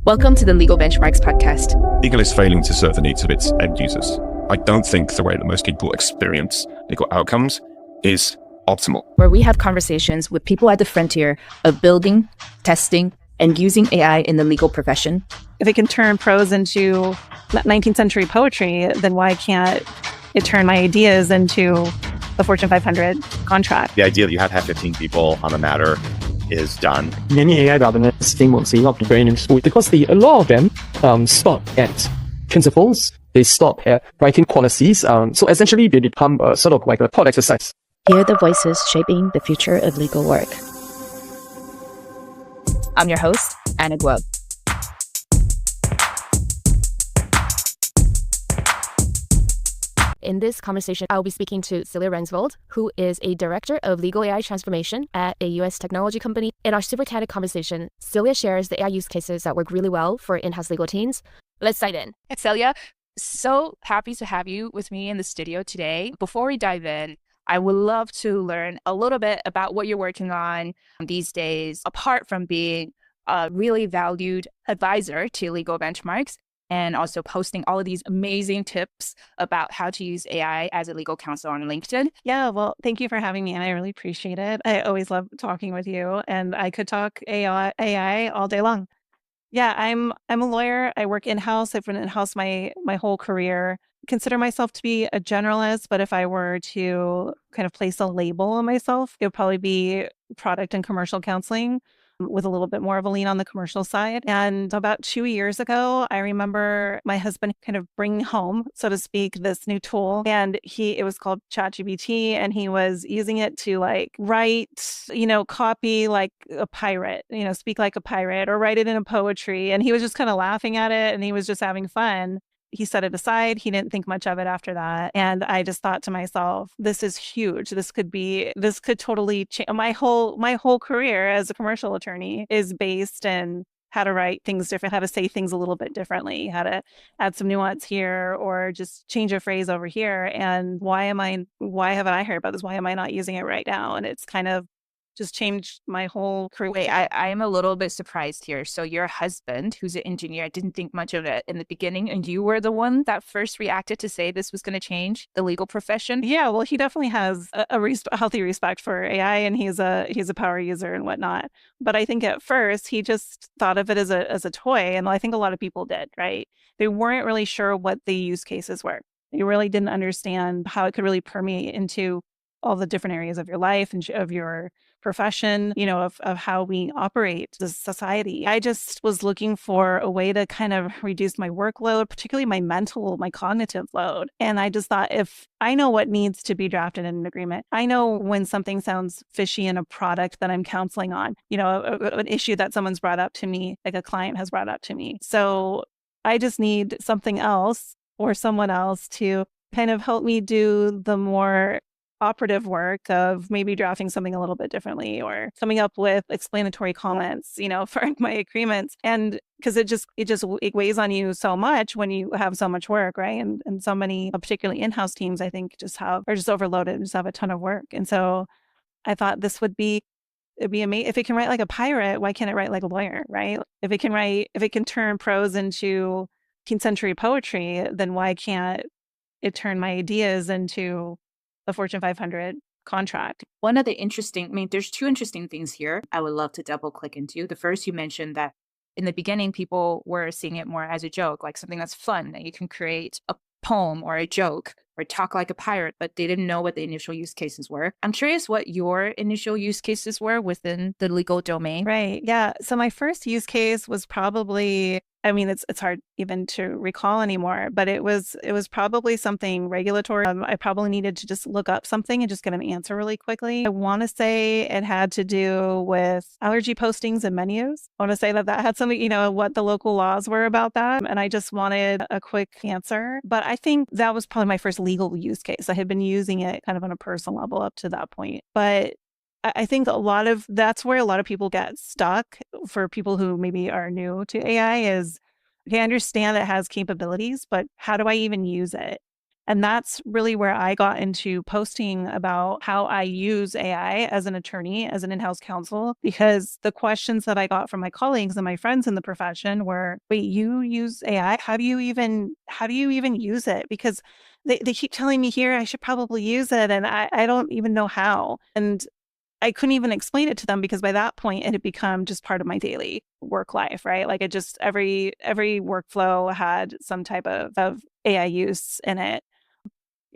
Welcome to the Legal Benchmarks podcast. Legal is failing to serve the needs of its end users. I don't think the way that most people experience legal outcomes is optimal. Where we have conversations with people at the frontier of building, testing, and using AI in the legal profession. If it can turn prose into 19th century poetry, then why can't it turn my ideas into a Fortune 500 contract? The idea that you have to have 15 people on a matter is done. Many AI governance frameworks are not trained in school because a lot of them stop at principles. They stop at writing policies. So essentially, they become sort of like a thought exercise. Hear the voices shaping the future of legal work. I'm your host, Anna Guo. In this conversation, I'll be speaking to Celia Rensvold, who is a director of legal AI transformation at a US technology company. In our super candid conversation, Celia shares the AI use cases that work really well for in-house legal teams. Let's dive in. Celia, so happy to have you with me in the studio today. Before we dive in, I would love to learn a little bit about what you're working on these days, apart from being a really valued advisor to Legal Benchmarks, and also posting all of these amazing tips about how to use AI as a legal counsel on LinkedIn. Yeah, well, thank you for having me, and I really appreciate it. I always love talking with you, and I could talk AI all day long. Yeah, I'm a lawyer. I work in-house. I've been in-house my whole career. Consider myself to be a generalist, but if I were to kind of place a label on myself, it would probably be product and commercial counseling, with a little bit more of a lean on the commercial side. And about 2 years ago, I remember my husband kind of bringing home, so to speak, this new tool. And it was called ChatGPT, and he was using it to write, copy like a pirate, speak like a pirate, or write it in a poetry. And he was just kind of laughing at it, and he was just having fun. He set it aside. He didn't think much of it after that. And I just thought to myself, this is huge. This could totally change. My whole career as a commercial attorney is based in how to write things different, how to say things a little bit differently, how to add some nuance here, or just change a phrase over here. And why haven't I heard about this? Why am I not using it right now? And it's kind of just changed my whole career. Wait, I am a little bit surprised here. So your husband, who's an engineer, I didn't think much of it in the beginning, and you were the one that first reacted to say this was going to change the legal profession? Yeah, well, he definitely has a healthy respect for AI, and he's a power user and whatnot. But I think at first he just thought of it as a toy, and I think a lot of people did, right? They weren't really sure what the use cases were. They really didn't understand how it could really permeate into all the different areas of your life and of your profession, of how we operate as society. I just was looking for a way to kind of reduce my workload, particularly my cognitive load. And I just thought, if I know what needs to be drafted in an agreement, I know when something sounds fishy in a product that I'm counseling on, an issue that someone's brought up to me, like a client has brought up to me. So I just need something else or someone else to kind of help me do the more operative work of maybe drafting something a little bit differently, or coming up with explanatory comments, for my agreements. And because it weighs on you so much when you have so much work, right? And so many, particularly in-house teams, I think are just overloaded and just have a ton of work. And so I thought it'd be amazing. If it can write like a pirate, why can't it write like a lawyer, right? If it can turn prose into 19th century poetry, then why can't it turn my ideas into a Fortune 500 contract? One of the there's two interesting things here I would love to double click into. The first, you mentioned that in the beginning, people were seeing it more as a joke, like something that's fun, that you can create a poem or a joke or talk like a pirate, but they didn't know what the initial use cases were. I'm curious what your initial use cases were within the legal domain. Right. Yeah. So my first use case was probably, it's hard even to recall anymore, but it was probably something regulatory. I probably needed to just look up something and just get an answer really quickly. I want to say it had to do with allergy postings and menus. I want to say that had something, what the local laws were about that. And I just wanted a quick answer. But I think that was probably my first legal use case. I had been using it kind of on a personal level up to that point. But I think that's where a lot of people get stuck. For people who maybe are new to AI, is, okay, I understand it has capabilities, but how do I even use it? And that's really where I got into posting about how I use AI as an attorney, as an in-house counsel, because the questions that I got from my colleagues and my friends in the profession were, wait, you use AI? How do you even use it? Because they keep telling me here I should probably use it, and I don't even know how. And I couldn't even explain it to them because by that point it had become just part of my daily work life, right? Like it just every workflow had some type of AI use in it.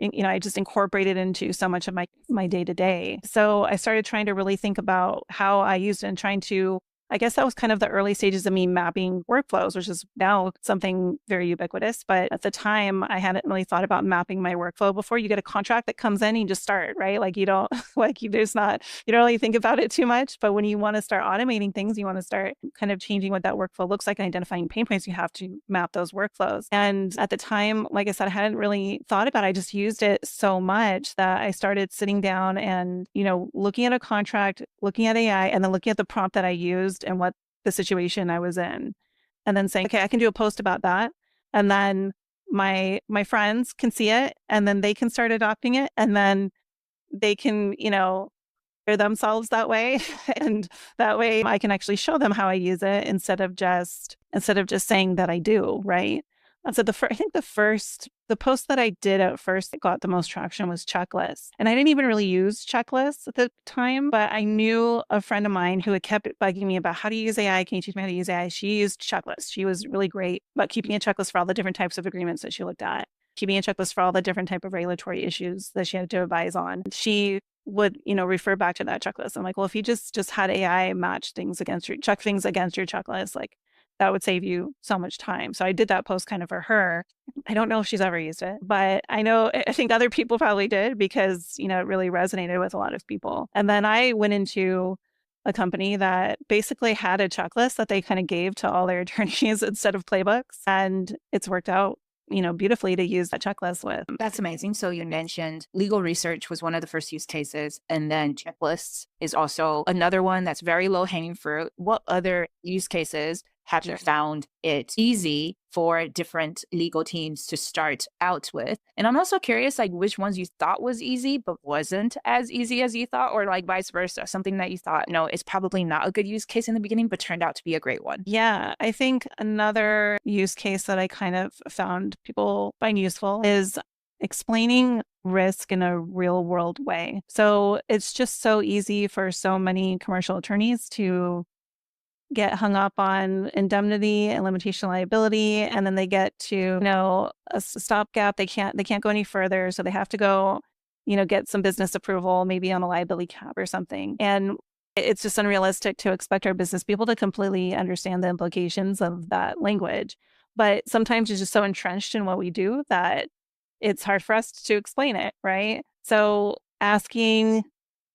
I just incorporated into so much of my day to day. So I started trying to really think about how I used it and trying to, I guess that was kind of the early stages of me mapping workflows, which is now something very ubiquitous. But at the time, I hadn't really thought about mapping my workflow before. You get a contract that comes in and you just start, right? Like you don't, you don't really think about it too much. But when you want to start automating things, you want to start kind of changing what that workflow looks like and identifying pain points, you have to map those workflows. And at the time, like I said, I hadn't really thought about it. I just used it so much that I started sitting down and, looking at a contract, looking at AI, and then looking at the prompt that I used and what the situation I was in, and then saying, okay, I can do a post about that. And then my friends can see it, and then they can start adopting it, and then they can, hear themselves that way. And that way I can actually show them how I use it instead of just saying that I do, right? And so I think the post that I did at first that got the most traction was checklists. And I didn't even really use checklists at the time, but I knew a friend of mine who had kept bugging me about how to use AI. Can you teach me how to use AI? She used checklists. She was really great about keeping a checklist for all the different types of agreements that she looked at, keeping a checklist for all the different type of regulatory issues that she had to advise on. She would, refer back to that checklist. I'm like, well, if you just had AI match things check things against your checklist, like that would save you so much time. So I did that post kind of for her. I don't know if she's ever used it, but I think other people probably did because, it really resonated with a lot of people. And then I went into a company that basically had a checklist that they kind of gave to all their attorneys instead of playbooks. And it's worked out beautifully to use that checklist with. That's amazing. So you mentioned legal research was one of the first use cases, and then checklists is also another one that's very low hanging fruit. What other use cases have you found it easy for different legal teams to start out with? And I'm also curious, like which ones you thought was easy, but wasn't as easy as you thought, or like vice versa, something that you thought, no, it's probably not a good use case in the beginning, but turned out to be a great one. Yeah, I think another use case that I kind of found people find useful is explaining risk in a real world way. So it's just so easy for so many commercial attorneys to get hung up on indemnity and limitation liability, and then they get to a stopgap. They can't go any further, so they have to go get some business approval, maybe on a liability cap or something. And it's just unrealistic to expect our business people to completely understand the implications of that language. But sometimes it's just so entrenched in what we do that it's hard for us to explain it, right? So asking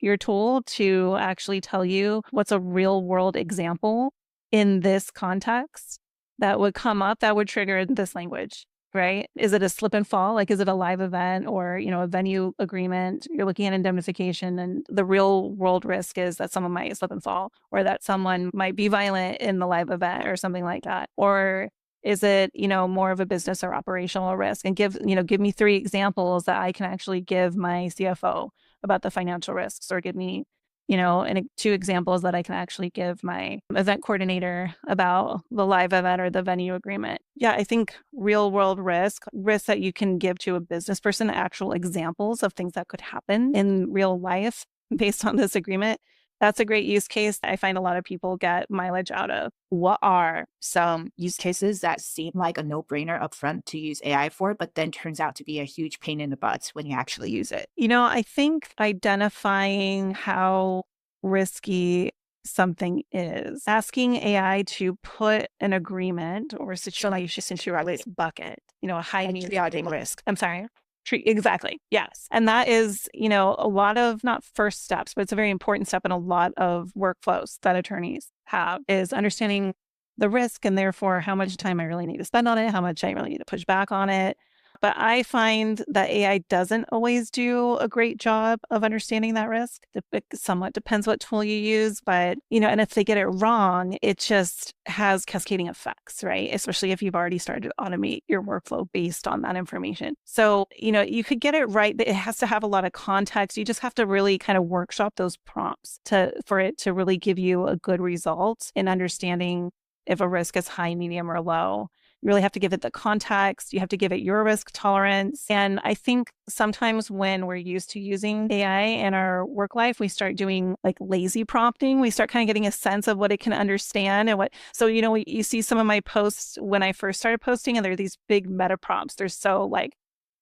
your tool to actually tell you what's a real world example in this context that would come up, that would trigger this language, right? Is it a slip and fall? Like, is it a live event or, a venue agreement? You're looking at indemnification, and the real world risk is that someone might slip and fall, or that someone might be violent in the live event or something like that. Or is it, more of a business or operational risk? And give me 3 examples that I can actually give my CFO about the financial risks, or give me, and 2 examples that I can actually give my event coordinator about the live event or the venue agreement. Yeah, I think real world risks that you can give to a business person, actual examples of things that could happen in real life based on this agreement. That's a great use case I find a lot of people get mileage out of. What are some use cases that seem like a no-brainer upfront to use AI for, but then turns out to be a huge pain in the butt when you actually use it? I think identifying how risky something is, asking AI to put an agreement or situation into a risk bucket, a high triaging risk. I'm sorry. Exactly. Yes. And that is, a lot of, not first steps, but it's a very important step in a lot of workflows that attorneys have, is understanding the risk and therefore how much time I really need to spend on it, how much I really need to push back on it. But I find that AI doesn't always do a great job of understanding that risk. It somewhat depends what tool you use, but, and if they get it wrong, it just has cascading effects, right? Especially if you've already started to automate your workflow based on that information. So, you could get it right, but it has to have a lot of context. You just have to really kind of workshop those prompts for it to really give you a good result in understanding if a risk is high, medium, or low. You really have to give it the context. You have to give it your risk tolerance. And I think sometimes when we're used to using AI in our work life, we start doing like lazy prompting. We start kind of getting a sense of what it can understand and what. So, you see some of my posts when I first started posting, and there are these big meta prompts. They're so like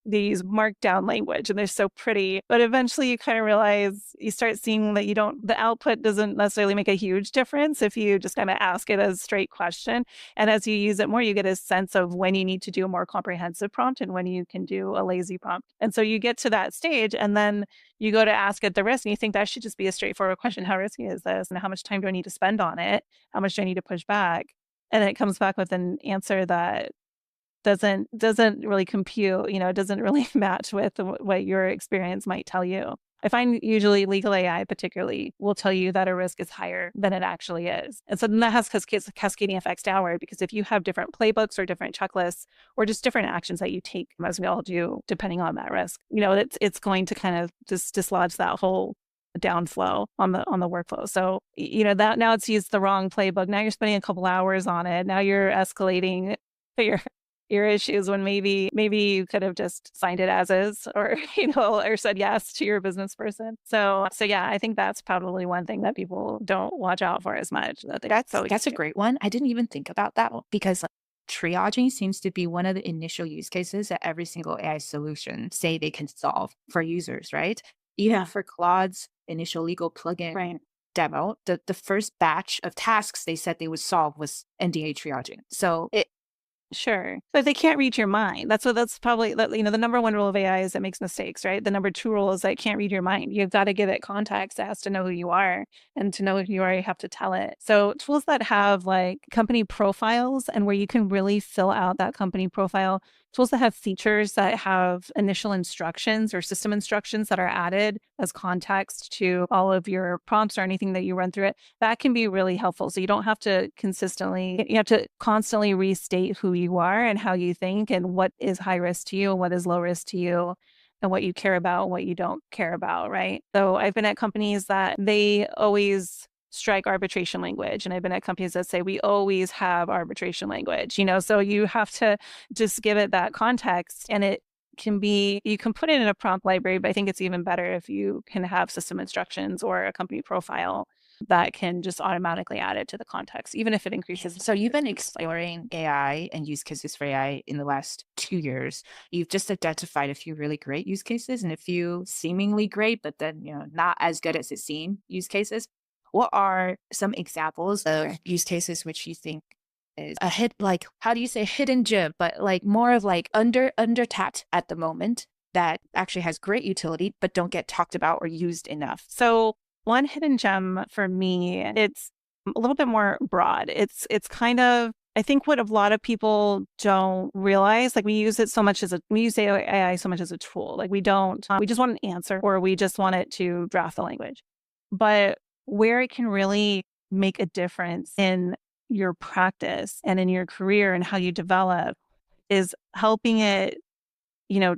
these markdown language and they're so pretty, but eventually you kind of realize, you start seeing that the output doesn't necessarily make a huge difference if you just kind of ask it a straight question. And as you use it more, you get a sense of when you need to do a more comprehensive prompt and when you can do a lazy prompt. And so you get to that stage and then you go to ask it the risk and you think that should just be a straightforward question. How risky is this? And how much time do I need to spend on it? How much do I need to push back? And then it comes back with an answer that doesn't really compute, it doesn't really match with what your experience might tell you. I find usually legal AI particularly will tell you that a risk is higher than it actually is. And so then that has cascading effects downward, because if you have different playbooks or different checklists or just different actions that you take, as we all do, depending on that risk, it's going to kind of just dislodge that whole downflow on the workflow. So, that now it's used the wrong playbook. Now you're spending a couple hours on it. Now you're escalating your issues when maybe you could have just signed it as is, or or said yes to your business person. So yeah, I think that's probably one thing that people don't watch out for as much. That's a great one. I didn't even think about that because triaging seems to be one of the initial use cases that every single AI solution say they can solve for users, right? Even for Claude's initial legal plugin demo, the first batch of tasks they said they would solve was NDA triaging. So Sure. But they can't read your mind. That's probably, the number one rule of AI is it makes mistakes, right? The number two rule is that it can't read your mind. You've got to give it context. It has to know who you are, and to know who you are, you have to tell it. So tools that have like company profiles and where you can really fill out that company profile, tools that have features that have initial instructions or system instructions that are added as context to all of your prompts or anything that you run through it, that can be really helpful. So you don't have to constantly restate who you are and how you think and what is high risk to you and what is low risk to you and what you care about and what you don't care about, right? So I've been at companies that they always strike arbitration language. And I've been at companies that say, we always have arbitration language, so you have to just give it that context. And it can be, you can put it in a prompt library, but I think it's even better if you can have system instructions or a company profile that can just automatically add it to the context, even if it increases. So you've been exploring AI and use cases for AI in the last 2 years. You've just identified a few really great use cases and a few seemingly great, but then, not as good as it seemed use cases. What are some examples of use cases which you think is a hidden gem, but like more of like under tapped at the moment that actually has great utility, but don't get talked about or used enough? So one hidden gem for me, it's a little bit more broad. It's kind of, I think what a lot of people don't realize, like we use AI so much as a tool. Like we just want an answer, or we just want it to draft the language. But where it can really make a difference in your practice and in your career and how you develop is helping it,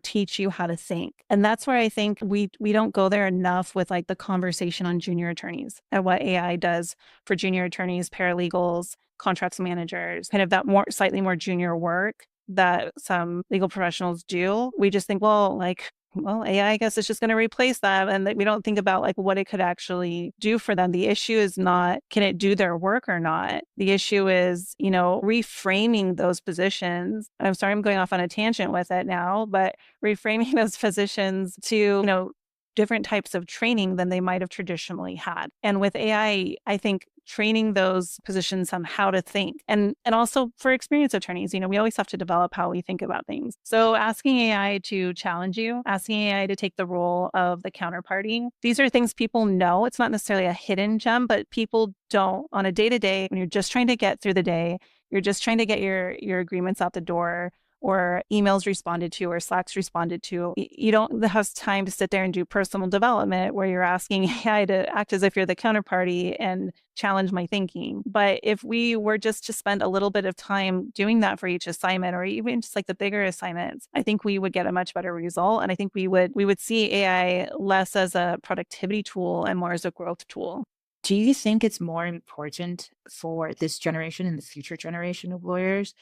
teach you how to think. And that's where I think we don't go there enough with like the conversation on junior attorneys and what AI does for junior attorneys, paralegals, contracts managers, kind of that slightly more junior work that some legal professionals do. We just think, AI, I guess, is just going to replace them. And we don't think about like what it could actually do for them. The issue is not, can it do their work or not? The issue is, reframing those positions. I'm sorry, I'm going off on a tangent with it now, but reframing those positions to, different types of training than they might have traditionally had. And with AI, I think training those positions on how to think, and also for experienced attorneys, we always have to develop how we think about things. So asking AI to challenge you, asking AI to take the role of the counterparty, these are things people know. It's not necessarily a hidden gem, but people don't on a day-to-day, when you're just trying to get through the day, you're just trying to get your agreements out the door, or emails responded to or Slack's responded to. You don't have time to sit there and do personal development where you're asking AI to act as if you're the counterparty and challenge my thinking. But if we were just to spend a little bit of time doing that for each assignment, or even just like the bigger assignments, I think we would get a much better result. And I think we would see AI less as a productivity tool and more as a growth tool. Do you think it's more important for this generation and the future generation of lawyers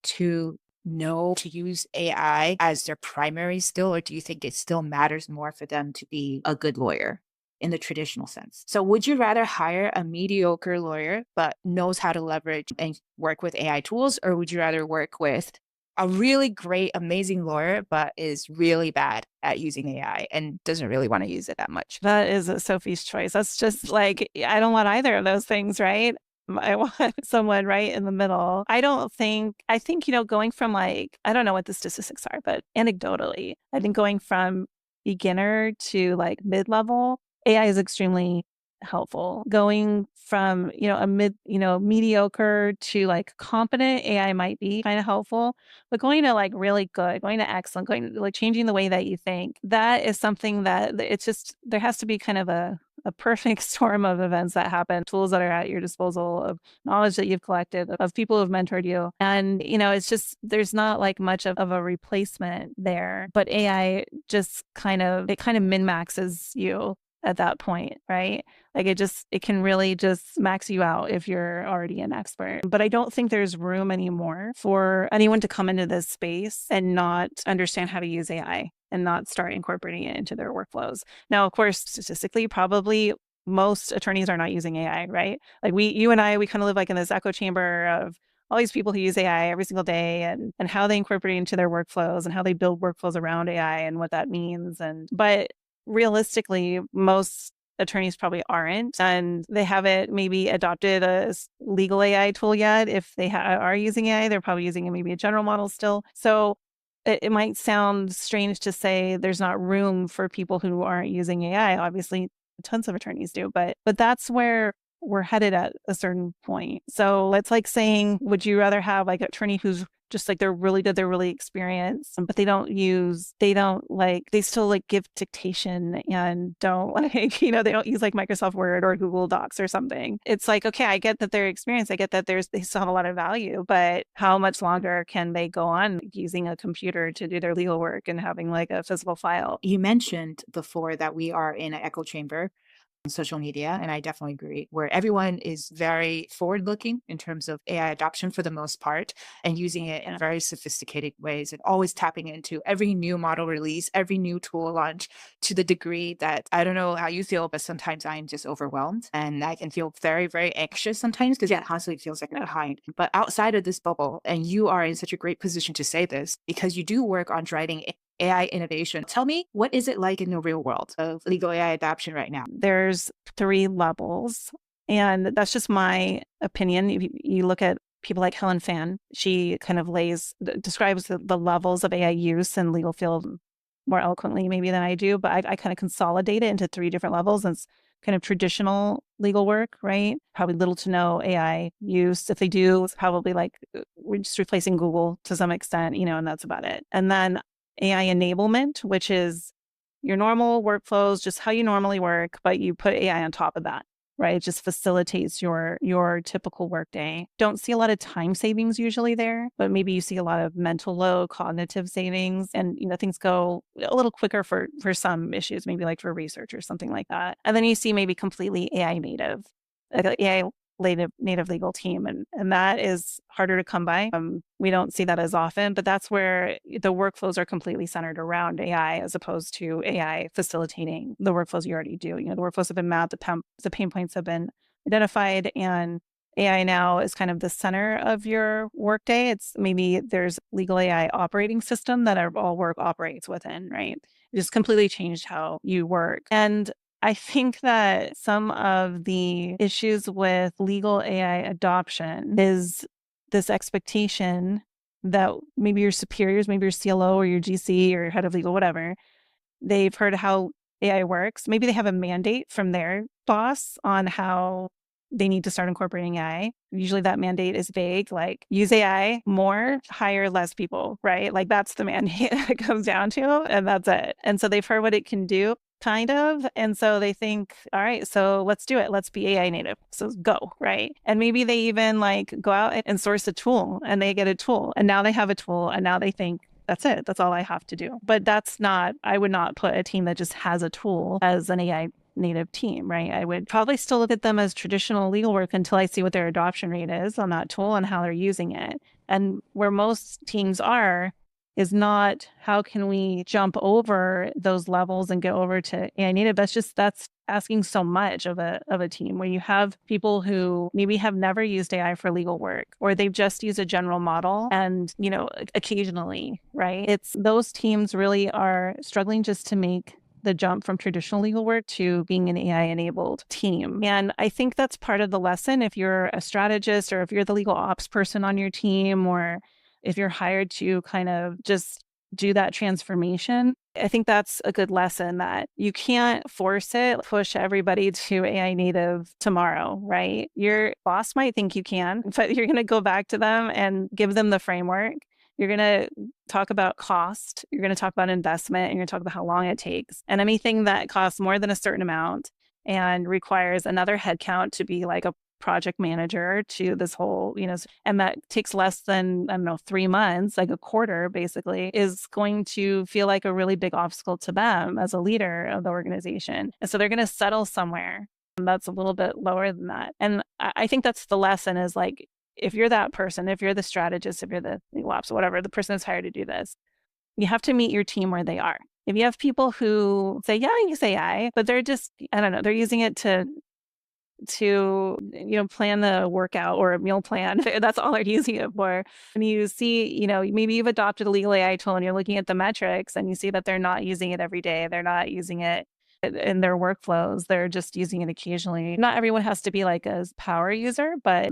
to know to use AI as their primary skill, or do you think it still matters more for them to be a good lawyer in the traditional sense? So would you rather hire a mediocre lawyer but knows how to leverage and work with AI tools, or would you rather work with a really great, amazing lawyer, but is really bad at using AI and doesn't really want to use it that much? That is a Sophie's choice. That's just like, I don't want either of those things, right? I want someone right in the middle. I think, going from like, I don't know what the statistics are, but anecdotally, I think going from beginner to like mid-level, AI is extremely helpful. Going from, a mediocre to like competent, AI might be kind of helpful, but going to like really good, going to excellent, going like changing the way that you think, that is something that it's just, there has to be kind of a perfect storm of events that happen, tools that are at your disposal, of knowledge that you've collected, of people who've mentored you. And, it's just, there's not like much of a replacement there, but AI just kind of min-maxes you at that point, right? Like it can really just max you out if you're already an expert. But I don't think there's room anymore for anyone to come into this space and not understand how to use AI and not start incorporating it into their workflows. Now, of course, statistically, probably most attorneys are not using AI, right? Like you and I, we kind of live like in this echo chamber of all these people who use AI every single day and how they incorporate it into their workflows and how they build workflows around AI and what that means. But realistically, most attorneys probably aren't, and they haven't maybe adopted a legal AI tool yet. If they are using AI, they're probably using maybe a general model still. So it might sound strange to say there's not room for people who aren't using AI. Obviously, tons of attorneys do, but that's where we're headed at a certain point. So it's like saying, would you rather have like an attorney who's just like they're really good, they're really experienced, but they still like give dictation and don't like, they don't use like Microsoft Word or Google Docs or something. It's like, okay, I get that they're experienced. I get that they still have a lot of value, but how much longer can they go on using a computer to do their legal work and having like a physical file? You mentioned before that we are in an echo chamber on social media, and I definitely agree, where everyone is very forward-looking in terms of AI adoption for the most part, and using it in very sophisticated ways, and always tapping into every new model release, every new tool launch, to the degree that I don't know how you feel, but sometimes I'm just overwhelmed, and I can feel very, very anxious sometimes because it constantly feels like I'm behind. But outside of this bubble, and you are in such a great position to say this because you do work on driving AI innovation. Tell me, what is it like in the real world of legal AI adoption right now? There's 3 levels, and that's just my opinion. If you look at people like Helen Fan, she kind of describes the levels of AI use in legal field more eloquently maybe than I do, but I kind of consolidate it into 3 different levels. And it's kind of traditional legal work, right? Probably little to no AI use. If they do, it's probably like we're just replacing Google to some extent, and that's about it. And then AI enablement, which is your normal workflows, just how you normally work, but you put AI on top of that, right? It just facilitates your typical workday. Don't see a lot of time savings usually there, but maybe you see a lot of mental load, cognitive savings, and things go a little quicker for some issues, maybe like for research or something like that. And then you see maybe completely AI native, like an AI native legal team, and that is harder to come by. We don't see that as often, but that's where the workflows are completely centered around AI as opposed to AI facilitating the workflows you already do. The workflows have been mapped, the pain points have been identified, and AI now is kind of the center of your workday. It's maybe there's legal AI operating system that all work operates within, right? It just completely changed how you work. And I think that some of the issues with legal AI adoption is this expectation that maybe your superiors, maybe your CLO or your GC or your head of legal, whatever, they've heard how AI works. Maybe they have a mandate from their boss on how they need to start incorporating AI. Usually that mandate is vague, like use AI more, hire less people, right? Like that's the mandate it comes down to, and that's it. And so they've heard what it can do, kind of. And so they think, all right, so let's do it. Let's be AI native. So go, right? And maybe they even like go out and source a tool and they get a tool and now they have a tool and now they think, that's it. That's all I have to do. But that's not, I would not put a team that just has a tool as an AI native team, right? I would probably still look at them as traditional legal work until I see what their adoption rate is on that tool and how they're using it. And where most teams are is not how can we jump over those levels and get over to AI native. That's asking so much of a team where you have people who maybe have never used AI for legal work, or they've just used a general model and, occasionally, right? It's those teams really are struggling just to make the jump from traditional legal work to being an AI enabled team. And I think that's part of the lesson. If you're a strategist or if you're the legal ops person on your team, or if you're hired to kind of just do that transformation, I think that's a good lesson that you can't force it, push everybody to AI native tomorrow, right? Your boss might think you can, but you're going to go back to them and give them the framework. You're going to talk about cost. You're going to talk about investment, and you're going to talk about how long it takes. And anything that costs more than a certain amount and requires another headcount to be like a project manager to this whole, and that takes less than, 3 months, like a quarter basically, is going to feel like a really big obstacle to them as a leader of the organization. And so they're going to settle somewhere that's a little bit lower than that. And I think that's the lesson is like, if you're that person, if you're the strategist, if you're the legal ops, whatever, the person that's hired to do this, you have to meet your team where they are. If you have people who say, yeah, I use AI, but they're just, I don't know, they're using it to plan the workout or a meal plan. That's all they're using it for. And you see, maybe you've adopted a legal AI tool and you're looking at the metrics and you see that they're not using it every day. They're not using it in their workflows. They're just using it occasionally. Not everyone has to be like a power user, but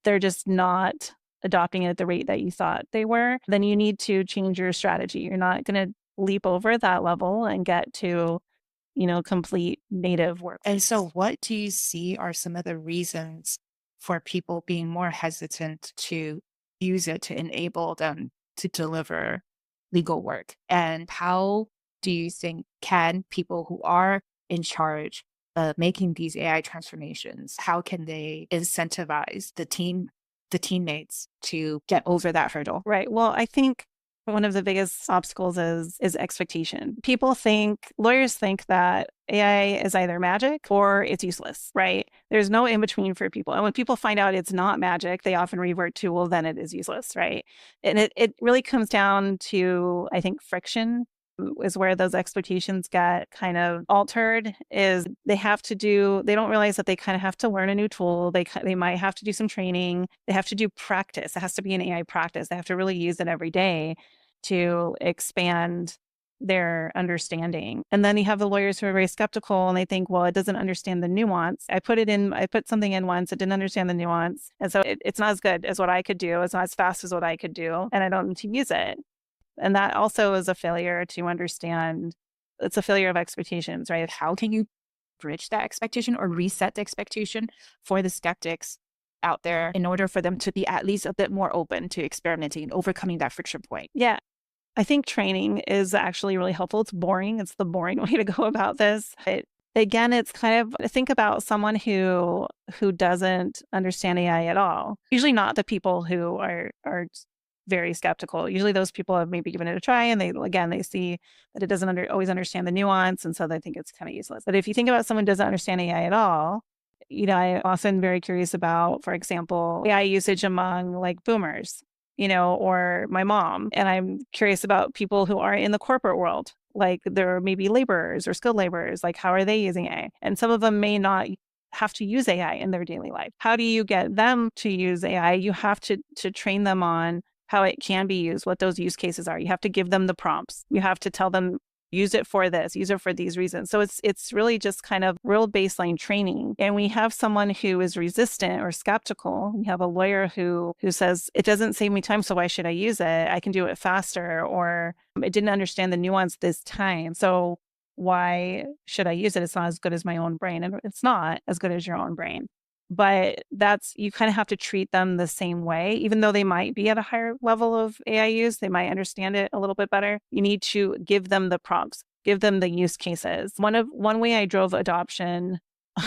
they're just not adopting it at the rate that you thought they were. Then you need to change your strategy. You're not going to leap over that level and get to complete native work. And so what do you see are some of the reasons for people being more hesitant to use it to enable them to deliver legal work? And how do you think can people who are in charge of making these AI transformations, how can they incentivize the teammates to get over that hurdle? Right. Well, I think one of the biggest obstacles is expectation. Lawyers think that AI is either magic or it's useless, right? There's no in between for people. And when people find out it's not magic, they often revert to, well, then it is useless, right? And it really comes down to, I think, friction is where those expectations get kind of altered. Is they don't realize that they kind of have to learn a new tool. They might have to do some training. They have to do practice. It has to be an AI practice. They have to really use it every day to expand their understanding. And then you have the lawyers who are very skeptical and they think, well, it doesn't understand the nuance. I put something in once, it didn't understand the nuance. And so it's not as good as what I could do. It's not as fast as what I could do. And I don't need to use it. And that also is a failure to understand. It's a failure of expectations, right? How can you bridge that expectation or reset the expectation for the skeptics out there in order for them to be at least a bit more open to experimenting and overcoming that friction point? Yeah. I think training is actually really helpful. It's boring. It's the boring way to go about this. Again, it's kind of, think about someone who doesn't understand AI at all. Usually not the people who are very skeptical. Usually those people have maybe given it a try and they see that it doesn't always understand the nuance. And so they think it's kind of useless. But if you think about someone who doesn't understand AI at all, I'm often very curious about, for example, AI usage among like boomers, or my mom. And I'm curious about people who are in the corporate world, like they're maybe laborers or skilled laborers, like how are they using AI? And some of them may not have to use AI in their daily life. How do you get them to use AI? You have to train them on how it can be used, what those use cases are. You have to give them the prompts. You have to tell them, use it for this, use it for these reasons. So it's really just kind of real baseline training. And we have someone who is resistant or skeptical. We have a lawyer who says, it doesn't save me time, so why should I use it? I can do it faster, or it didn't understand the nuance this time, so why should I use it? It's not as good as my own brain. And it's not as good as your own brain. But you kind of have to treat them the same way, even though they might be at a higher level of AI use, they might understand it a little bit better. You need to give them the prompts, give them the use cases. One way I drove adoption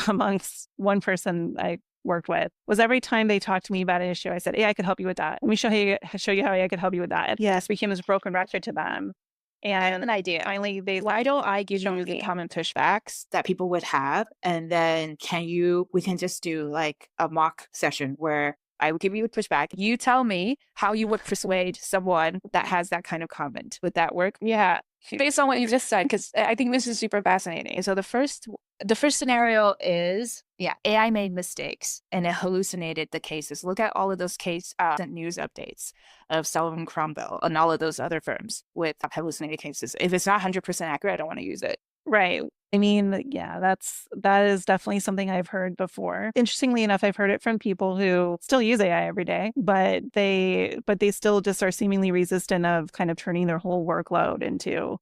amongst one person I worked with was every time they talked to me about an issue, I said, "Hey, I could help you with that. Let me show you how I could help you with that." And yes, became this broken record to them. And I have an idea. Finally, Why don't I give you the common pushbacks that people would have? And then we can just do like a mock session where I would give you a pushback. You tell me how you would persuade someone that has that kind of comment. Would that work? Yeah. Based on what you just said, because I think this is super fascinating. So the first scenario is, AI made mistakes and it hallucinated the cases. Look at all of those news updates of Sullivan Cromwell and all of those other firms with hallucinated cases. If it's not 100% accurate, I don't want to use it. Right. I mean, yeah, that is definitely something I've heard before. Interestingly enough, I've heard it from people who still use AI every day, but they still just are seemingly resistant of kind of turning their whole workload into,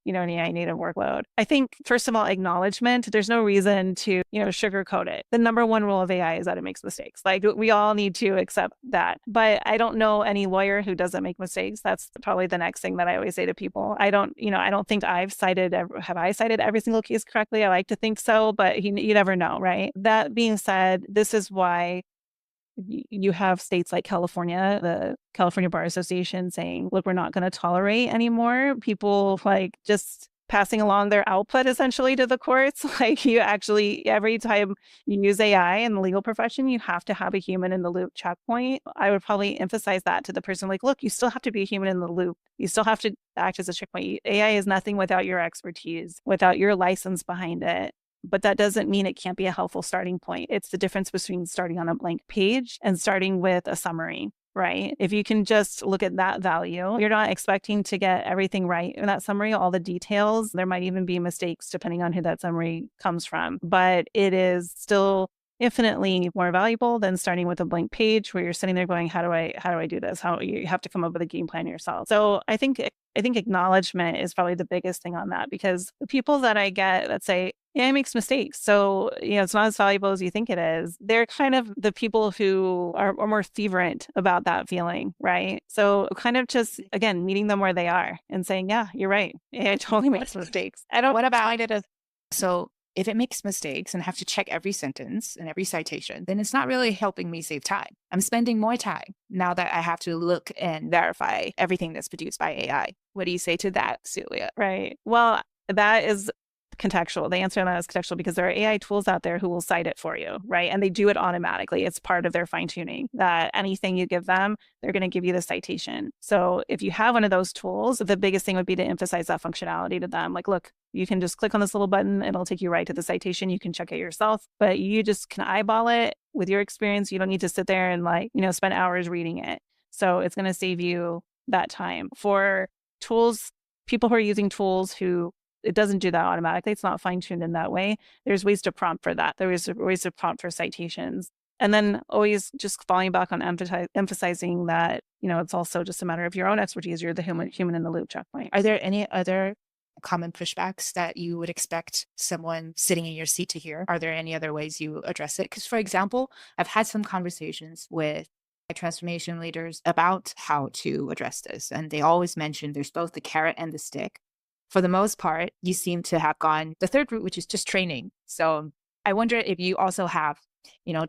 an AI native workload. I think, first of all, acknowledgement. There's no reason to, sugarcoat it. The number one rule of AI is that it makes mistakes. Like, we all need to accept that. But I don't know any lawyer who doesn't make mistakes. That's probably the next thing that I always say to people. I don't think have I cited every single case correctly? I like to think so, but you never know, right? That being said, this is why you have states like California, the California Bar Association saying, look, we're not going to tolerate anymore people like just passing along their output essentially to the courts. Like, you actually, every time you use AI in the legal profession, you have to have a human in the loop checkpoint. I would probably emphasize that to the person, like, look, you still have to be a human in the loop. You still have to act as a checkpoint. AI is nothing without your expertise, without your license behind it. But that doesn't mean it can't be a helpful starting point. It's the difference between starting on a blank page and starting with a summary, right? If you can just look at that value, you're not expecting to get everything right in that summary, all the details. There might even be mistakes depending on who that summary comes from, but it is still infinitely more valuable than starting with a blank page where you're sitting there going, how do I do this? How you have to come up with a game plan yourself. So I think acknowledgement is probably the biggest thing on that, because the people that I get that say, yeah, it makes mistakes, so it's not as valuable as you think it is, they're kind of the people who are more fervent about that feeling, right? So kind of just, again, meeting them where they are and saying, yeah, you're right. It totally makes mistakes. What about it? So if it makes mistakes and have to check every sentence and every citation, then it's not really helping me save time. I'm spending more time now that I have to look and verify everything that's produced by AI. What do you say to that, Celia? Right. Well, that is contextual. The answer on that is contextual, because there are AI tools out there who will cite it for you, right? And they do it automatically. It's part of their fine tuning that anything you give them, they're going to give you the citation. So if you have one of those tools, the biggest thing would be to emphasize that functionality to them. Like, look, you can just click on this little button. It'll take you right to the citation. You can check it yourself, but you just can eyeball it with your experience. You don't need to sit there and spend hours reading it. So it's going to save you that time. For tools, people who are using tools who it doesn't do that automatically, it's not fine-tuned in that way, there's ways to prompt for that. There's ways to prompt for citations. And then always just falling back on emphasizing that, it's also just a matter of your own expertise. You're the human in the loop checkpoint. Are there any other common pushbacks that you would expect someone sitting in your seat to hear? Are there any other ways you address it? Because, for example, I've had some conversations with transformation leaders about how to address this. And they always mention there's both the carrot and the stick. For the most part, you seem to have gone the third route, which is just training. So I wonder if you also have,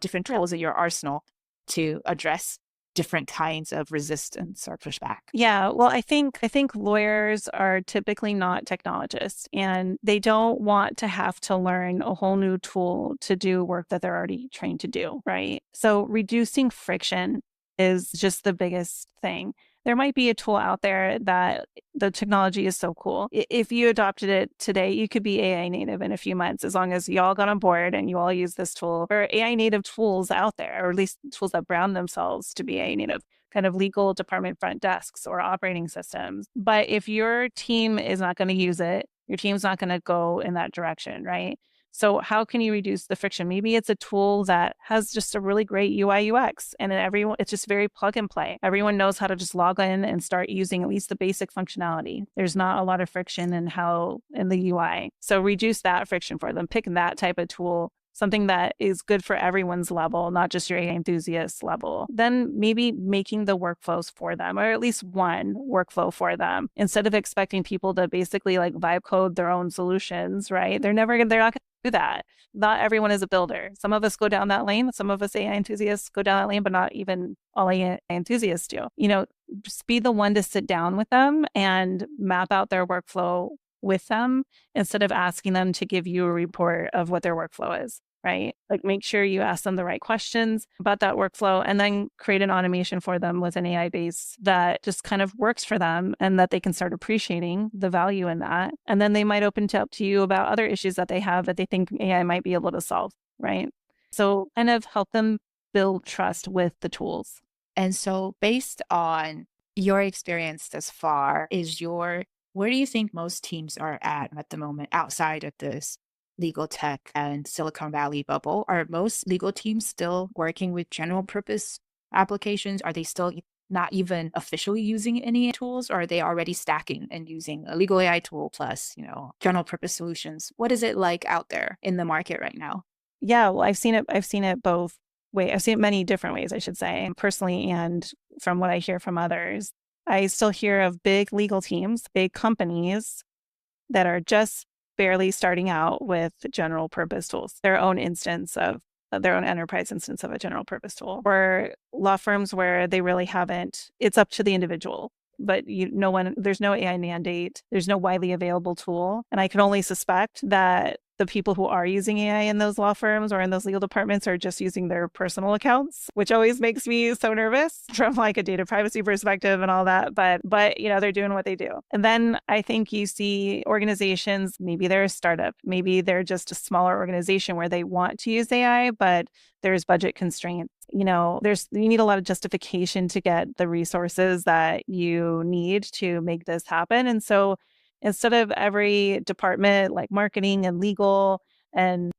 different tools in your arsenal to address different kinds of resistance or pushback. Yeah, well, I think lawyers are typically not technologists, and they don't want to have to learn a whole new tool to do work that they're already trained to do, right? So reducing friction is just the biggest thing. There might be a tool out there that the technology is so cool. If you adopted it today, you could be AI native in a few months, as long as you all got on board and you all use this tool. There are AI native tools out there, or at least tools that brand themselves to be AI native, kind of legal department front desks or operating systems. But if your team is not going to use it, your team's not going to go in that direction, right? So how can you reduce the friction? Maybe it's a tool that has just a really great UI UX, and it's just very plug and play. Everyone knows how to just log in and start using at least the basic functionality. There's not a lot of friction in the UI. So reduce that friction for them. Pick that type of tool. something that is good for everyone's level, not just your AI enthusiast level, then maybe making the workflows for them, or at least one workflow for them, instead of expecting people to basically like vibe code their own solutions, right? They're not going to do that. Not everyone is a builder. Some of us go down that lane. Some of us AI enthusiasts go down that lane, but not even all AI enthusiasts do. Just be the one to sit down with them and map out their workflow with them instead of asking them to give you a report of what their workflow is, right? Like make sure you ask them the right questions about that workflow and then create an automation for them with an AI base that just kind of works for them and that they can start appreciating the value in that. And then they might open up to you about other issues that they have that they think AI might be able to solve, right? So kind of help them build trust with the tools. And so based on your experience thus far, where do you think most teams are at the moment outside of this legal tech and Silicon Valley bubble? Are most legal teams still working with general purpose applications? Are they still not even officially using any tools, or are they already stacking and using a legal AI tool plus, general purpose solutions? What is it like out there in the market right now? Yeah, well, I've seen it both ways. I've seen it many different ways, I should say, personally and from what I hear from others. I still hear of big legal teams, big companies that are just barely starting out with general purpose tools, their own enterprise instance of a general purpose tool, or law firms where they really haven't. It's up to the individual, but there's no AI mandate, there's no widely available tool. And I can only suspect that the people who are using AI in those law firms or in those legal departments are just using their personal accounts, which always makes me so nervous from like a data privacy perspective and all that. But they're doing what they do. And then I think you see organizations, maybe they're a startup, maybe they're just a smaller organization where they want to use AI, but there's budget constraints. You need a lot of justification to get the resources that you need to make this happen. And so instead of every department like marketing and legal and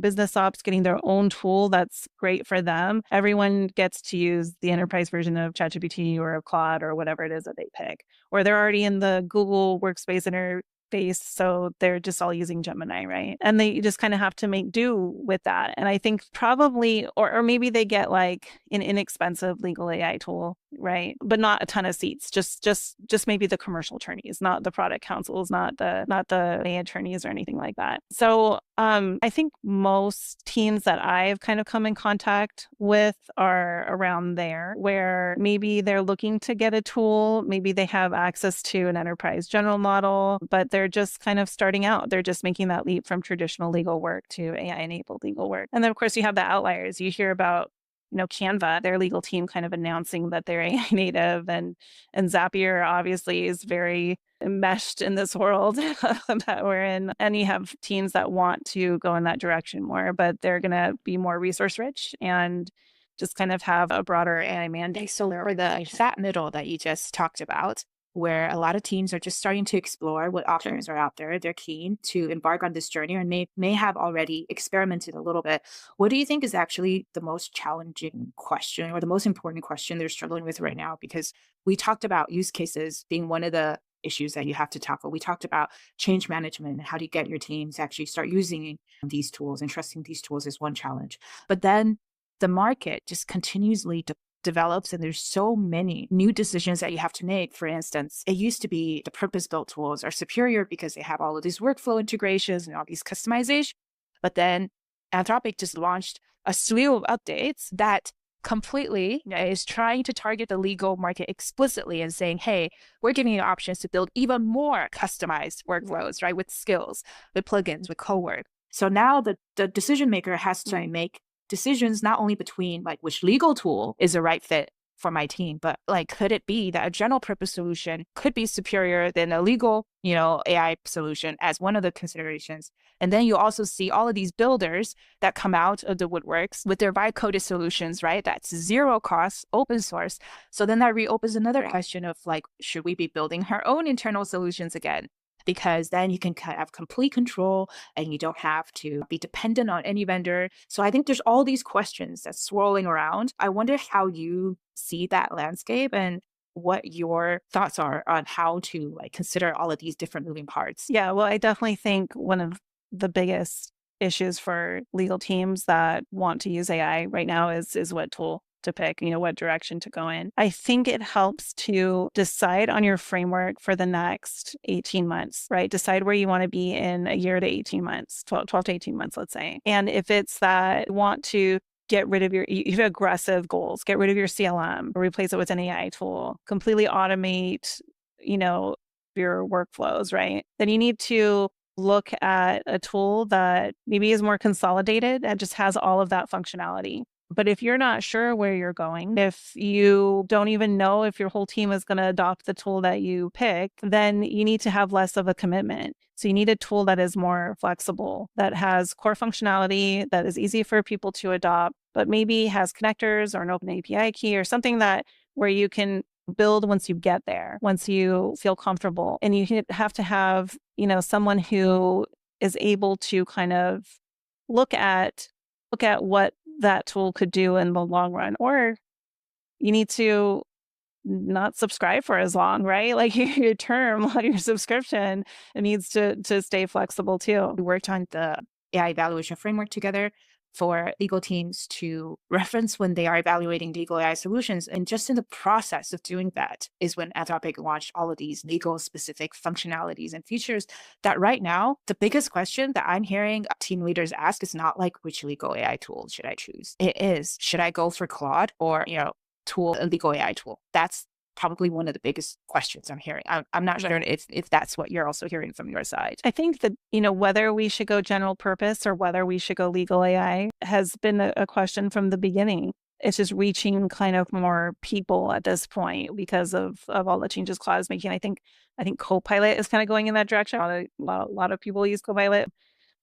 business ops getting their own tool that's great for them, everyone gets to use the enterprise version of ChatGPT or Claude or whatever it is that they pick. Or they're already in the Google Workspace interface, so they're just all using Gemini, right? And they just kind of have to make do with that. And I think probably, or maybe they get like an inexpensive legal AI tool, right? But not a ton of seats, just maybe the commercial attorneys, not the product counsels, not the AI attorneys or anything like that. So I think most teams that I've kind of come in contact with are around there, where maybe they're looking to get a tool, maybe they have access to an enterprise general model, but they're just kind of starting out. They're just making that leap from traditional legal work to AI-enabled legal work. And then, of course, you have the outliers. You hear about Canva, their legal team kind of announcing that they're AI native, and Zapier obviously is very enmeshed in this world that we're in. And you have teams that want to go in that direction more, but they're going to be more resource rich and just kind of have a broader AI mandate. So for the fat middle that you just talked about, where a lot of teams are just starting to explore what options are out there. They're keen to embark on this journey and may have already experimented a little bit. What do you think is actually the most challenging question or the most important question they're struggling with right now? Because we talked about use cases being one of the issues that you have to tackle. We talked about change management and how do you get your teams to actually start using these tools and trusting these tools is one challenge. But then the market just continuously develops and there's so many new decisions that you have to make. For instance, it used to be the purpose-built tools are superior because they have all of these workflow integrations and all these customizations. But then Anthropic just launched a slew of updates that completely is trying to target the legal market explicitly and saying, hey, we're giving you options to build even more customized workflows, right? With skills, with plugins, with co-work. So now the decision maker has to make decisions not only between like which legal tool is a right fit for my team, but like could it be that a general purpose solution could be superior than a legal, AI solution as one of the considerations. And then you also see all of these builders that come out of the woodworks with their vibe coded solutions, right? That's zero cost, open source. So then that reopens another question of like, should we be building our own internal solutions again? Because then you can have complete control and you don't have to be dependent on any vendor. So I think there's all these questions that's swirling around. I wonder how you see that landscape and what your thoughts are on how to like consider all of these different moving parts. Yeah, well, I definitely think one of the biggest issues for legal teams that want to use AI right now is what tool to pick, what direction to go in. I think it helps to decide on your framework for the next 18 months, right? Decide where you want to be in a year to 18 months, 12 to 18 months, let's say. And if it's that you want to get rid of you have aggressive goals, get rid of your CLM, replace it with an AI tool, completely automate, your workflows, right? Then you need to look at a tool that maybe is more consolidated and just has all of that functionality. But if you're not sure where you're going, if you don't even know if your whole team is going to adopt the tool that you pick, then you need to have less of a commitment. So you need a tool that is more flexible, that has core functionality, that is easy for people to adopt, but maybe has connectors or an open API key or something that where you can build once you get there, once you feel comfortable. And you have to have, someone who is able to kind of look at what that tool could do in the long run. Or you need to not subscribe for as long, right? Like your term on your subscription, it needs to stay flexible too. We worked on the AI evaluation framework together for legal teams to reference when they are evaluating legal AI solutions. And just in the process of doing that is when Anthropic launched all of these legal specific functionalities and features that right now, the biggest question that I'm hearing team leaders ask is not like, which legal AI tool should I choose? It is, should I go for Claude or, a legal AI tool? That's probably one of the biggest questions I'm hearing. I'm not sure if that's what you're also hearing from your side. I think that, whether we should go general purpose or whether we should go legal AI has been a question from the beginning. It's just reaching kind of more people at this point because of all the changes Claude is making. I think Copilot is kind of going in that direction. A lot of people use Copilot.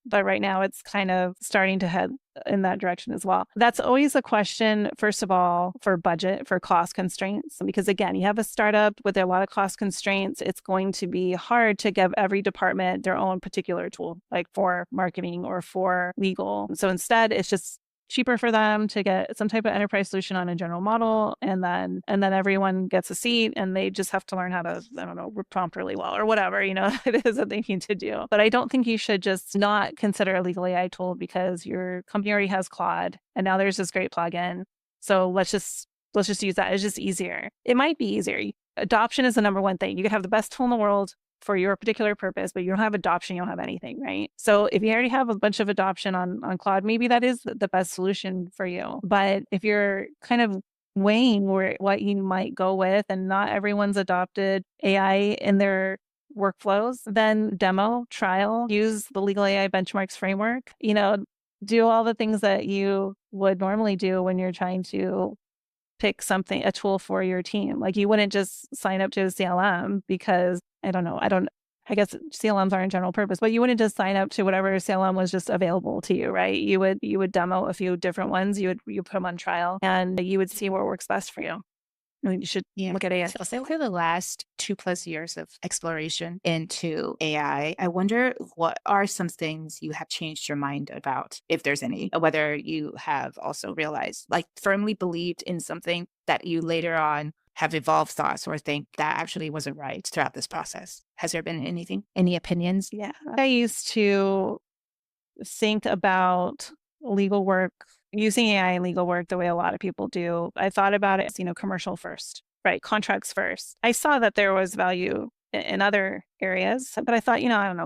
But right now it's kind of starting to head in that direction as well. That's always a question, first of all, for budget, for cost constraints. Because again, you have a startup with a lot of cost constraints. It's going to be hard to give every department their own particular tool, like for marketing or for legal. So instead, it's just cheaper for them to get some type of enterprise solution on a general model, and then everyone gets a seat and they just have to learn how to, prompt really well or whatever, it is that they need to do. But I don't think you should just not consider a legal AI tool because your company already has Claude and now there's this great plugin. So let's just use that. It's just easier. It might be easier. Adoption is the number one thing. You could have the best tool in the world for your particular purpose, but you don't have adoption, you don't have anything, right? So if you already have a bunch of adoption on Claude, maybe that is the best solution for you. But if you're kind of weighing what you might go with and not everyone's adopted AI in their workflows, then demo, trial, use the legal AI benchmarks framework, do all the things that you would normally do when you're trying to pick a tool for your team. Like you wouldn't just sign up to a CLM because I guess CLMs aren't general purpose, but you wouldn't just sign up to whatever CLM was just available to you, right? You would demo a few different ones. You put them on trial and you would see what works best for you. You should look at AI. So I'll say over the last 2+ years of exploration into AI, I wonder what are some things you have changed your mind about, if there's any, whether you have also realized, like firmly believed in something that you later on have evolved thoughts or think that actually wasn't right throughout this process. Has there been anything, any opinions? Yeah. I used to think about legal work, using AI in legal work the way a lot of people do. I thought about it as, commercial first, right? Contracts first. I saw that there was value in other areas, but I thought,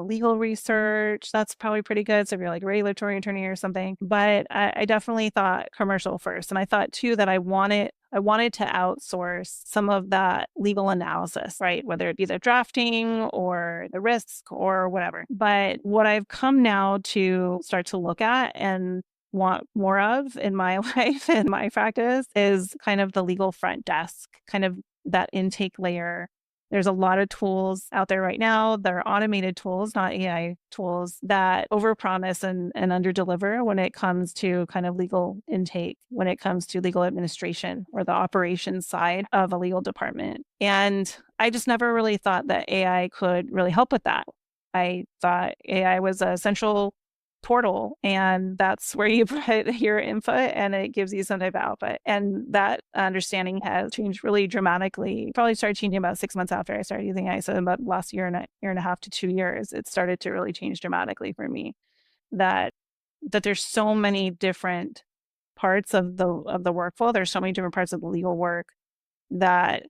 legal research, that's probably pretty good. So if you're like a regulatory attorney or something, but I definitely thought commercial first. And I thought too that I wanted to outsource some of that legal analysis, right? Whether it be the drafting or the risk or whatever. But what I've come now to start to look at and want more of in my life and my practice is kind of the legal front desk, kind of that intake layer. There's a lot of tools out there right now. They're automated tools, not AI tools, that overpromise and underdeliver when it comes to kind of legal intake, when it comes to legal administration or the operations side of a legal department. And I just never really thought that AI could really help with that. I thought AI was a central portal, and that's where you put your input and it gives you some type of output. And that understanding has changed really dramatically. Probably started changing about 6 months after I started using AI. So about last year and a half to 2 years, it started to really change dramatically for me. That that there's so many different parts of the workflow. There's so many different parts of the legal work that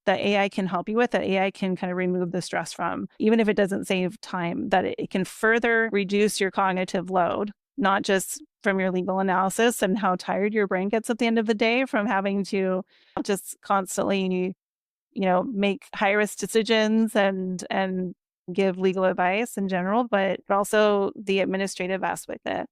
AI can help you with, that AI can kind of remove the stress from, even if it doesn't save time, that it can further reduce your cognitive load, not just from your legal analysis and how tired your brain gets at the end of the day from having to just constantly, make high risk decisions and give legal advice in general, but also the administrative aspect, that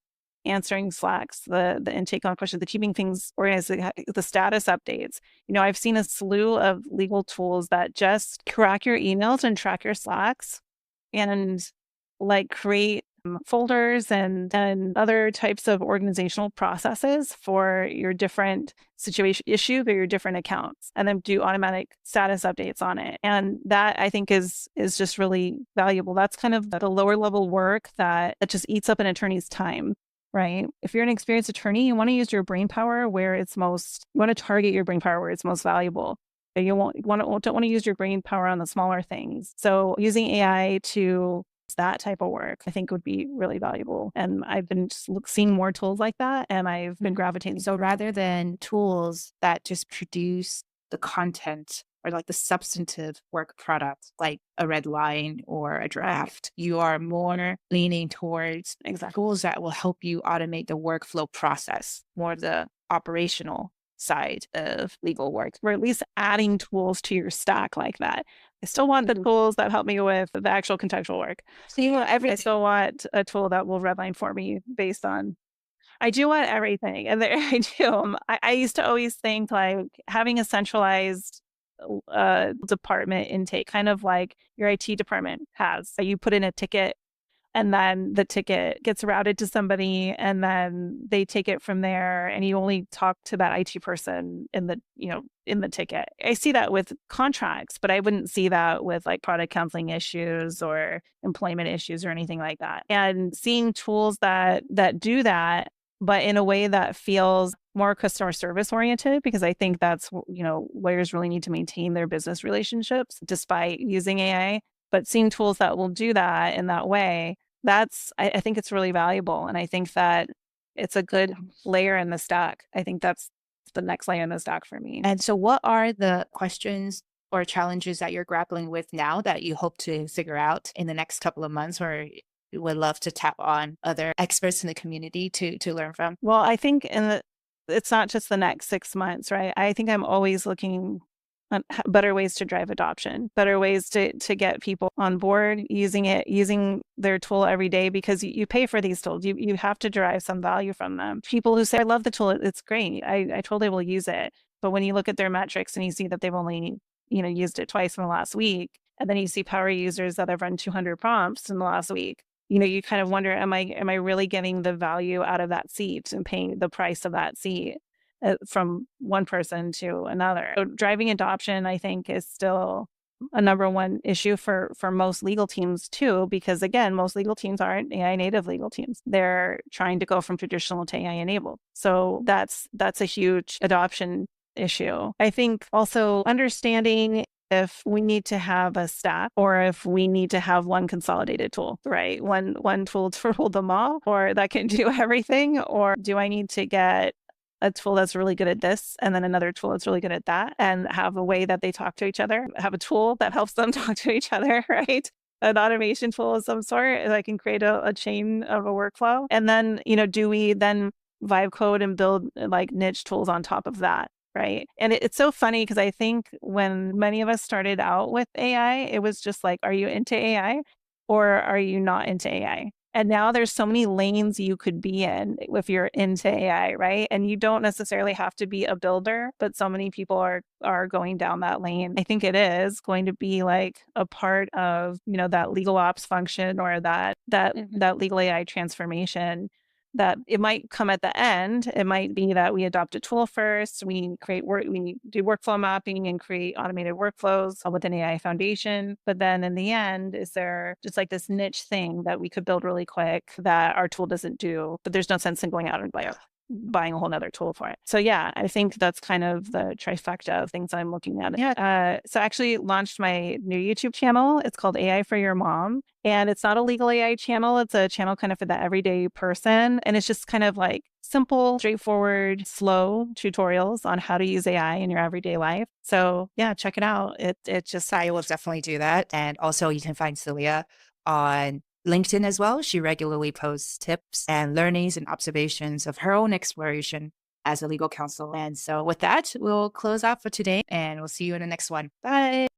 answering Slacks, the intake on questions, the keeping things organized, the status updates. I've seen a slew of legal tools that just track your emails and track your Slacks and create folders and other types of organizational processes for your different situation issues or your different accounts, and then do automatic status updates on it. And that, I think, is just really valuable. That's kind of the lower level work that just eats up an attorney's time. Right. If you're an experienced attorney, you want to use your brain power where it's most, you want to target your brain power where it's most valuable. You don't want to use your brain power on the smaller things. So using AI to that type of work, I think, would be really valuable. And I've been just seeing more tools like that, and I've been gravitating. So rather than tools that just produce the content or the substantive work product, like a red line or a draft, you are more leaning towards tools that will help you automate the workflow process, more the operational side of legal work. Or at least adding tools to your stack like that. I still want the tools that help me with the actual contextual work. So you want everything. I still want a tool that will redline for me based on. I do want everything, and I do. I used to always think having a centralized department intake, kind of like your IT department has. You put in a ticket, and then the ticket gets routed to somebody, and then they take it from there, and you only talk to that IT person in the ticket. I see that with contracts, but I wouldn't see that with product counseling issues or employment issues or anything like that. And seeing tools that do that, but in a way that feels more customer service oriented, because I think that's, lawyers really need to maintain their business relationships despite using AI. But seeing tools that will do that in that way, I think it's really valuable. And I think that it's a good layer in the stack. I think that's the next layer in the stack for me. And so what are the questions or challenges that you're grappling with now that you hope to figure out in the next couple of months, or you would love to tap on other experts in the community to learn from? Well, I think it's not just the next 6 months, right? I think I'm always looking on better ways to drive adoption, better ways to get people on board using their tool every day, because you pay for these tools. You have to derive some value from them. People who say, I love the tool, it's great, I totally will use it. But when you look at their metrics and you see that they've only used it twice in the last week, and then you see power users that have run 200 prompts in the last week, you kind of wonder, am I really getting the value out of that seat and paying the price of that seat from one person to another? So driving adoption, I think, is still a number one issue for most legal teams too, because again, most legal teams aren't AI native legal teams. They're trying to go from traditional to AI enabled. So that's a huge adoption issue. I think also understanding if we need to have a stack or if we need to have one consolidated tool, right? One tool to rule them all, or that can do everything, or do I need to get a tool that's really good at this and then another tool that's really good at that, and have a way that they talk to each other, have a tool that helps them talk to each other, right? An automation tool of some sort that can create a chain of a workflow. And then, do we then vibe code and build niche tools on top of that? Right. And it's so funny because I think when many of us started out with AI, it was just are you into AI or are you not into AI? And now there's so many lanes you could be in if you're into AI, right? And you don't necessarily have to be a builder, but so many people are going down that lane. I think it is going to be a part of, that legal ops function or that legal AI transformation, that it might come at the end. It might be that we adopt a tool first. We do workflow mapping and create automated workflows with an AI foundation. But then in the end, is there just this niche thing that we could build really quick that our tool doesn't do, but there's no sense in going out and buy it? buying a whole nother tool for it. So yeah, I think that's kind of the trifecta of things I'm looking at. Yeah. So I actually launched my new YouTube channel. It's called AI for Your Mom. And it's not a legal AI channel. It's a channel kind of for the everyday person. And it's just kind of like simple, straightforward, slow tutorials on how to use AI in your everyday life. So yeah, check it out. I will definitely do that. And also you can find Celia on LinkedIn as well. She regularly posts tips and learnings and observations of her own exploration as a legal counsel. And so with that, we'll close out for today and we'll see you in the next one. Bye.